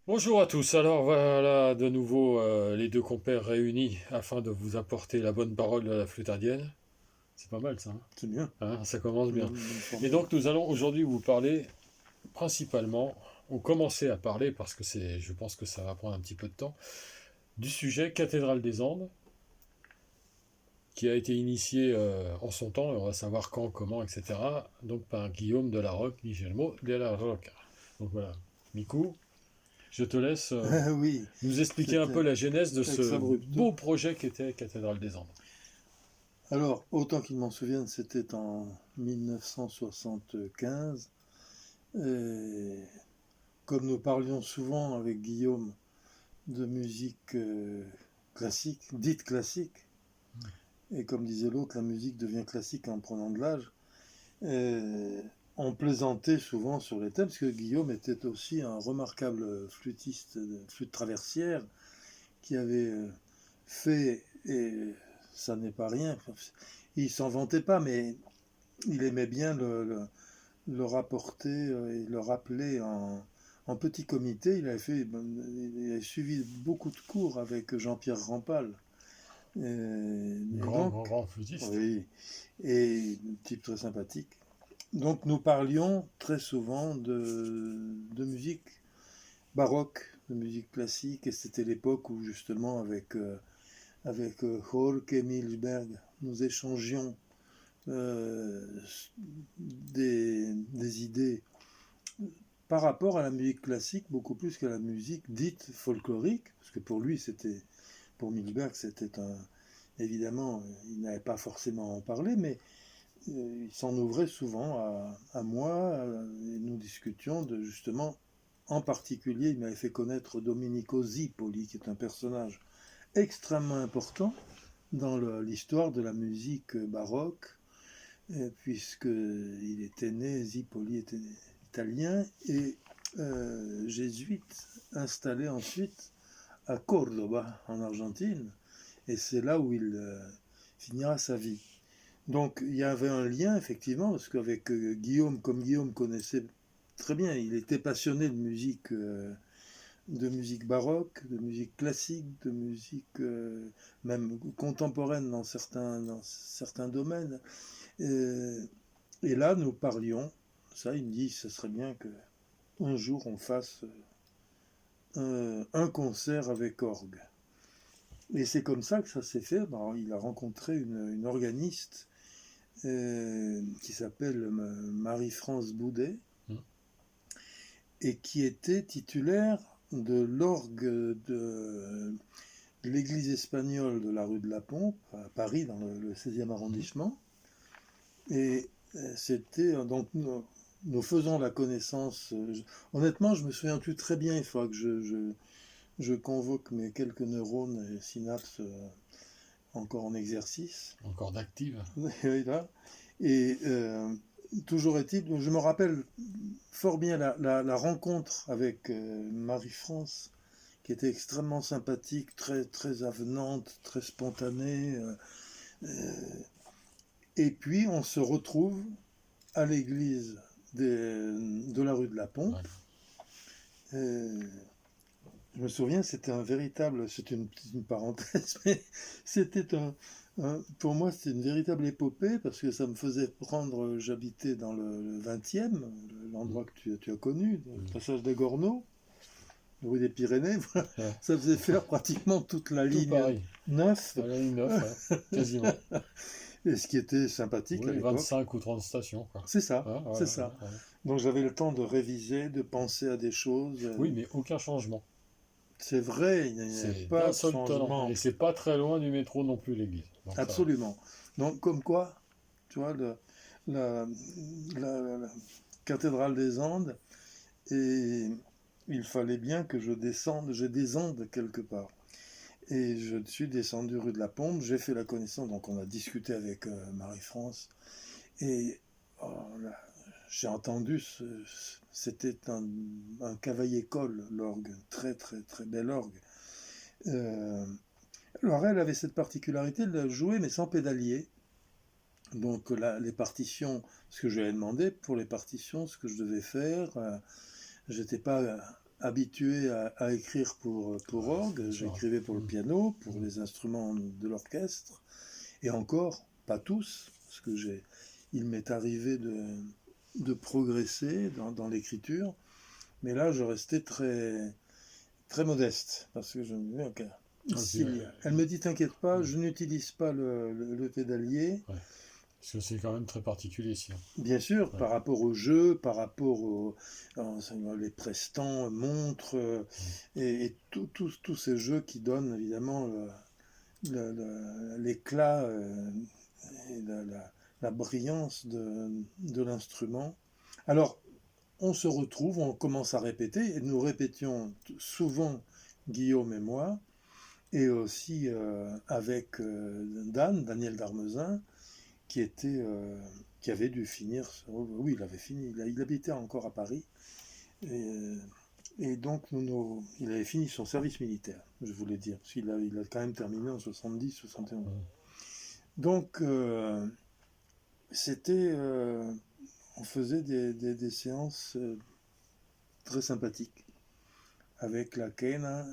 Bonjour à tous, alors voilà de nouveau les deux compères réunis afin de vous apporter la bonne parole de la flûte indienne. C'est pas mal ça, hein. C'est bien, Ça commence bien. bonne Et formule. donc nous allons aujourd'hui vous parler principalement, ou commencer à parler parce que je pense que ça va prendre un petit peu de temps, du sujet Cathédrale des Andes, qui a été initié en son temps, et on va savoir quand, comment, etc. Donc par Guillaume de la Roque, Guillermo de la Roca. Donc voilà, Miku, je te laisse Oui, nous expliquer un c'était peu la genèse de ex ce abrupto. beau projet qu'était Cathédrale des Andes. Alors, autant qu'il m'en souvienne, c'était en 1975. Et comme nous parlions souvent avec Guillaume de musique classique, dite classique, et comme disait l'autre, la musique devient classique en prenant de l'âge, euh, on plaisantait souvent sur les thèmes, parce que Guillaume était aussi un remarquable flûtiste de flûte traversière qui avait fait, et ça n'est pas rien, il s'en vantait pas, mais il aimait bien le rapporter et le rappeler en petit comité. Il avait suivi beaucoup de cours avec Jean-Pierre Rampal. Et Grand, donc, grand, grand flûtiste. oui, et un type très sympathique. Donc nous parlions très souvent de musique baroque, de musique classique, et c'était l'époque où justement avec Jorge Milsberg, nous échangions euh, des idées par rapport à la musique classique, beaucoup plus qu'à la musique dite folklorique, parce que pour lui, pour Milsberg, évidemment, il n'avait pas forcément à en parler, mais il s'en ouvrait souvent à moi, et nous discutions de justement, en particulier, il m'avait fait connaître Domenico Zipoli, qui est un personnage extrêmement important dans l'histoire de la musique baroque, puisqu'il était né, Zipoli était italien et jésuite, installé ensuite à Cordoba, en Argentine, et c'est là où il finira sa vie. Donc il y avait un lien, effectivement, parce qu'avec Guillaume, comme Guillaume connaissait très bien, il était passionné de musique baroque, de musique classique, de musique même contemporaine dans certains domaines. Euh, et là, nous parlions, ça, il me dit, ce serait bien que un jour on fasse un concert avec orgue. Et c'est comme ça que ça s'est fait. Ben, il a rencontré une organiste qui s'appelle Marie-France Boudet Hmm. et qui était titulaire de l'orgue de l'église espagnole de la rue de la Pompe, à Paris, dans le 16e Hmm. arrondissement. Et c'était donc nous faisons la connaissance. Honnêtement, je me souviens plus très bien. Il faudra que je convoque mes quelques neurones et synapses encore en exercice. Encore d'active. Et là, et toujours est-il, je me rappelle fort bien la rencontre avec Marie-France, qui était extrêmement sympathique, très, très avenante, très spontanée. Et puis on se retrouve à l'église de la rue de la Pompe. Ouais. Euh, je me souviens, c'est une parenthèse, mais c'était pour moi, c'était une véritable épopée parce que ça me faisait prendre, j'habitais dans le 20e, Hmm. l'endroit que tu as connu, le Hmm. passage des Gorneaux, rue des Pyrénées, voilà. Ouais. Ça faisait faire pratiquement toute la Tout ligne pareil. 9, À la ligne 9, ouais. Quasiment. et ce qui était sympathique à Oui, l'époque. 25 ou 30 stations, quoi. C'est ça, Ouais, ouais, c'est ça. ouais, ouais. Donc j'avais le temps de réviser, de penser à des choses. Oui, mais aucun changement. C'est vrai, il n'y a C'est pas d'un de seul tenant. Et changement. c'est pas très loin du métro non plus, l'église. Donc ça va. Absolument. Donc, comme quoi, tu vois, la, la cathédrale des Andes, et il fallait bien que j'ai des Andes quelque part. Et je suis descendu rue de la Pompe, j'ai fait la connaissance, donc on a discuté avec Marie-France, et oh là, j'ai entendu, c'était un cavaillé-coll, l'orgue, très très très bel orgue. Euh, alors elle avait cette particularité de jouer mais sans pédalier. Donc les partitions, ce que je lui ai demandé pour les partitions, ce que je devais faire, j'étais pas habitué à écrire pour orgue, bien sûr. j'écrivais pour le piano, pour les instruments de l'orchestre, et encore, pas tous, parce que il m'est arrivé de progresser dans l'écriture, mais là, je restais très, très modeste, parce que je me disais, ok, elle me dit, t'inquiète pas, je n'utilise pas le pédalier. Ouais. Parce que c'est quand même très particulier ici. Bien sûr, Ouais. par rapport au jeu, par rapport les prestants, montres, et tous ces jeux qui donnent évidemment l'éclat et la brillance de l'instrument. Alors, on se retrouve, on commence à répéter, et nous répétions souvent, Guillaume et moi, et aussi avec Daniel Darmezin, qui avait dû finir, oui, il avait fini, il habitait encore à Paris, et donc il avait fini son service militaire, je voulais dire, parce qu'il il a quand même terminé en 70, 71. Donc, on faisait des séances très sympathiques avec la quena.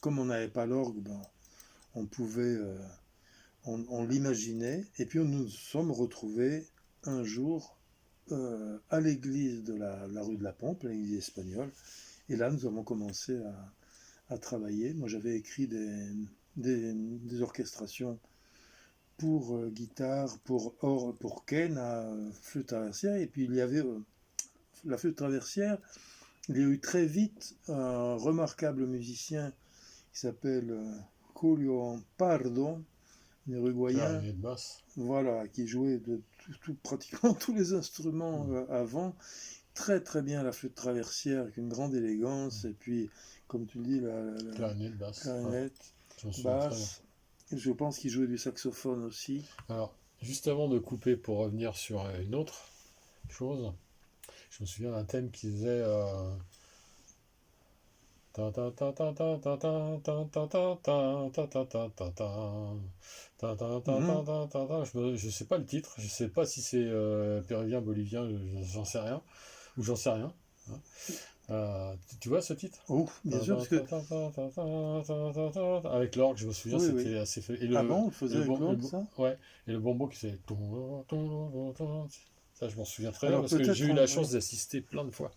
Comme on n'avait pas l'orgue, on pouvait, on l'imaginait, et puis nous nous sommes retrouvés un jour à l'église de la rue de la Pompe, l'église espagnole, et là nous avons commencé à travailler. Moi j'avais écrit des orchestrations pour guitare, pour quena, flûte traversière, et puis il y avait la flûte traversière. Il y a eu très vite un remarquable musicien qui s'appelle Julio Pardo, un Uruguayen, voilà, qui jouait pratiquement tous les instruments avant, très très bien la flûte traversière avec une grande élégance, et puis comme tu le dis la clarinette, basse. Je pense qu'il jouait du saxophone aussi. Alors, juste avant de couper pour revenir sur une autre chose, je me souviens d'un thème qui disait je sais pas le titre, je sais pas si c'est péruvien, bolivien, j'en sais rien, ou j'en sais rien. Tu vois ce titre? Oh, bien sûr, parce que... Avec l'orgue, je me souviens, oui, c'était oui. assez fait. Ah bon, on le faisait avec l'orgue, ça? Ouais, et le bonbon qui faisait... Ça, je m'en souviens très bien, Alors, parce que j'ai eu la chance d'assister plein de fois.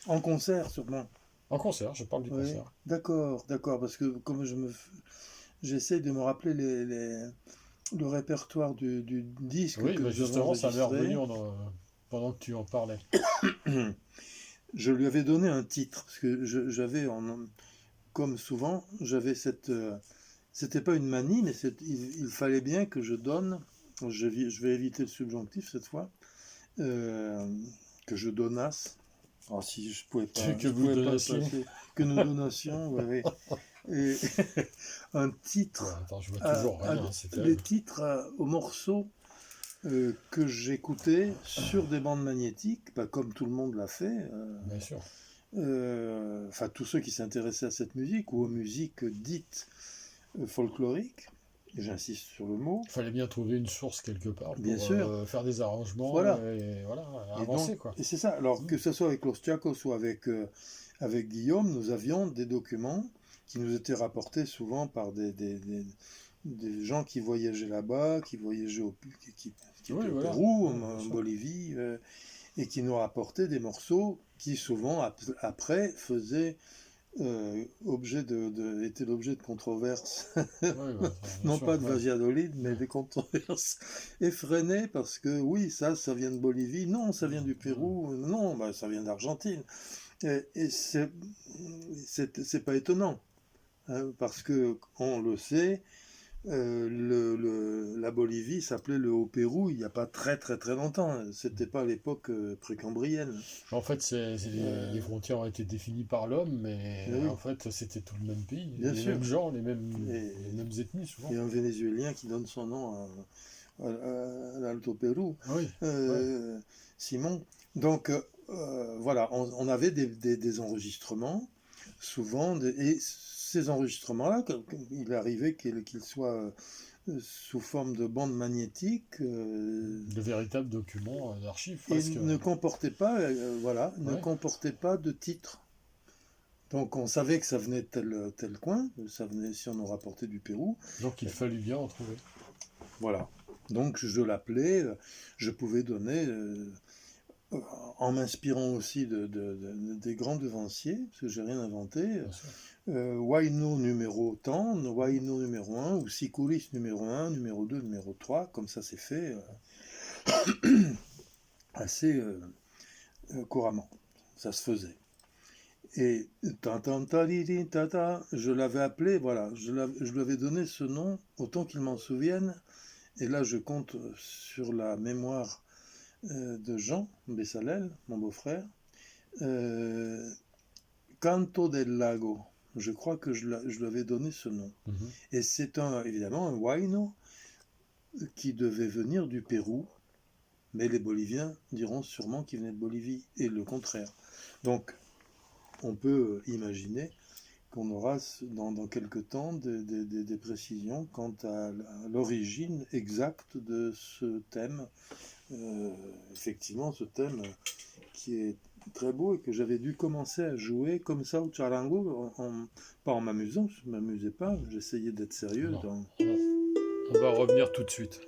En concert, sûrement. En concert, je parle du concert. D'accord, parce que comme j'essaie de me rappeler le répertoire du disque oui, que mais nous avons justement, ça m'est enregistré. revenu pendant que tu en parlais. Je lui avais donné un titre, parce que j'avais, comme souvent, j'avais c'était pas une manie, mais il fallait bien que je donne, je vais éviter le subjonctif cette fois, que je donnasse. Alors, si je pouvais pas, que vous donnassiez. Que nous donnassions, ouais. Et un titre, ouais, attends, je vois toujours rien, les titres aux morceaux que j'écoutais sur des bandes magnétiques, comme tout le monde l'a fait. Bien sûr. Enfin, tous ceux qui s'intéressaient à cette musique ou aux musiques dites folkloriques. J'insiste sur le mot. Il fallait bien trouver une source quelque part bien sûr. Faire des arrangements et avancer. Et c'est ça. Alors, que ce soit avec Los Chacos ou avec Guillaume, nous avions des documents qui nous étaient rapportés souvent par des gens qui voyageaient là-bas, qui voyageaient au Pérou, en Bolivie, et qui nous rapportaient des morceaux qui souvent après faisaient était l'objet de controverses, non pas de Valladolid, mais des controverses effrénées, parce que oui, ça vient de Bolivie, non, ça vient du Pérou, non, ça vient d'Argentine. Et c'est pas étonnant, hein, parce que on le sait, la Bolivie s'appelait le Haut-Pérou il n'y a pas très très très longtemps. C'était pas l'époque précambrienne. En fait, les frontières ont été définies par l'homme, mais en fait, c'était tout le même pays. Bien les sûr. mêmes gens, les mêmes ethnies souvent. Et un Vénézuélien qui donne son nom à l'Alto Pérou. Oui. Simon. Donc voilà, on avait des enregistrements, souvent, et ces enregistrements-là, il arrivait qu'ils soient sous forme de bande magnétique. De véritables documents d'archives. Et ne comportaient pas, ne comportaient pas de titre. Donc on savait que ça venait de tel coin, ça venait si on en rapportait du Pérou. Donc il fallut bien en trouver. Voilà. Donc je l'appelais, je pouvais donner, en m'inspirant aussi des grands devanciers, parce que j'ai rien inventé, Bien sûr. Waino numéro tant, Waino numéro 1, ou Sikuris numéro 1, numéro 2, numéro 3, comme ça c'est fait assez couramment. Ça se faisait. Et tata, je l'avais appelé, voilà, je lui avais donné ce nom, autant qu'il m'en souvienne. Et là, je compte sur la mémoire de Jean Bessalel, mon beau-frère. Canto del Lago. Je crois que je lui avais donné ce nom. Mhm. Et c'est évidemment un huayno qui devait venir du Pérou, mais les Boliviens diront sûrement qu'il venait de Bolivie, et le contraire. Donc, on peut imaginer qu'on aura dans quelques temps des précisions quant à l'origine exacte de ce thème. Effectivement, ce thème qui est très beau et que j'avais dû commencer à jouer comme ça au charango, pas en m'amusant, je ne m'amusais pas, j'essayais d'être sérieux. Non. On va revenir tout de suite.